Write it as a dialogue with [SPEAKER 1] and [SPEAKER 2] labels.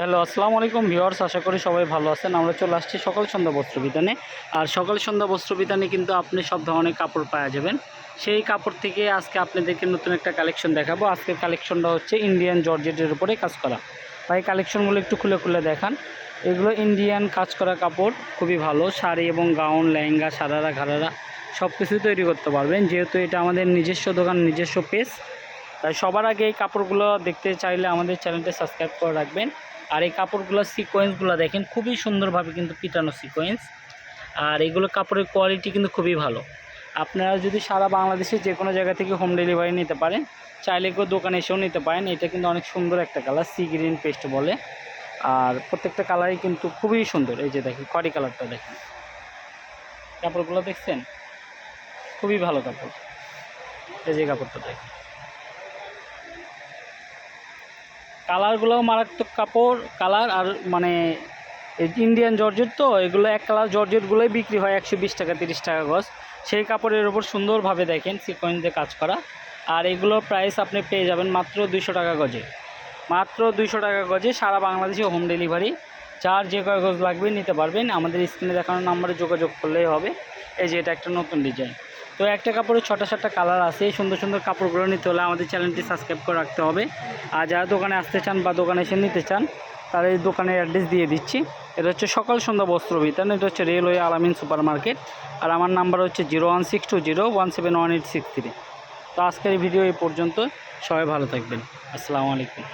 [SPEAKER 1] Hello, আসসালামু আলাইকুম viewers. আশা করি সবাই ভালো আছেন। আমরা চলে আসছি সকাল সন্ধ্যা বস্ত্র বিতানে। আর সকাল সন্ধ্যা বস্ত্র বিতানে কিন্তু আপনি সব ধরনের কাপড় পাওয়া যাবেন। সেই কাপড় থেকে আজকে আপনাদেরকে নতুন একটা কালেকশন দেখাবো। আজকের কালেকশনটা হচ্ছে ইন্ডিয়ান জর্জেটের উপরে কাজ করা। ভাই কালেকশনগুলো একটু খুলে খুলে দেখান। এগুলো ইন্ডিয়ান কাজ করা কাপড়, খুবই ভালো। শাড়ি এবং গাউন, লেহেঙ্গা, সারারা, ঘাড়ারা সব কিছু তৈরি করতে পারবেন। যেহেতু এটা আমাদের নিজস্ব দোকান, নিজস্ব পেজ, তাই সবার আগে এই কাপড়গুলো দেখতে চাইলে আমাদের চ্যানেলটা সাবস্ক্রাইব করে রাখবেন। আর এই কাপড়গুলো সিকোয়েন্সগুলো দেখেন, খুবই সুন্দরভাবে কিন্তু পিটানো সিকোয়েন্স। আর এগুলো কাপড়ের কোয়ালিটি কিন্তু খুবই ভালো। আপনারা যদি সারা বাংলাদেশে যে কোনো জায়গা থেকে হোম ডেলিভারি নিতে পারেন, চাইলে কেউ দোকানে এসেও নিতে পারেন। এটা কিন্তু অনেক সুন্দর একটা কালার, সি গ্রিন পেস্ট বলে। আর প্রত্যেকটা কালারই কিন্তু খুবই সুন্দর। এই যে দেখেন খড়ি কালারটা দেখেন, কাপড়গুলো দেখছেন, খুবই ভালো কাপড়। এই যে কাপড়টা দেখেন, কালারগুলোও মারাত্মক কাপড় কালার। আর মানে ইন্ডিয়ান জর্জেট তো, এগুলো এক কালার জর্জেটগুলোই বিক্রি হয় 120 টাকা 30 টাকা গজ। সেই কাপড়ের ওপর সুন্দরভাবে দেখেন সিকোয়েন্স দিয়ে কাজ করা। আর এগুলোর প্রাইস আপনি পেয়ে যাবেন মাত্র 200 টাকা গজে। মাত্র 200 টাকা গজে সারা বাংলাদেশে হোম ডেলিভারি। যার যে কয় গজ লাগবে নিতে পারবেন, আমাদের স্ক্রিনে দেখানো নাম্বারে যোগাযোগ করলেই হবে। এই যে এটা একটা নতুন ডিজাইন। তো একটা কাপড়ে 6টা কালার আছে। এই সুন্দর সুন্দর কাপড়গুলো নিতে হলে আমাদের চ্যানেলটি সাবস্ক্রাইব করে রাখতে হবে। আর যারা দোকানে আসতে চান বা দোকানে এসে নিতে চান, তারা এই দোকানের অ্যাড্রেস দিয়ে দিচ্ছি। এটা হচ্ছে সকাল সন্ধ্যা বস্ত্র বিতান। এটা হচ্ছে রেলওয়ে আলামিন সুপার মার্কেট। আর আমার নাম্বার হচ্ছে 01620171863। তো আজকের এই ভিডিও এই পর্যন্ত। সবাই ভালো থাকবেন। আসসালামু আলাইকুম।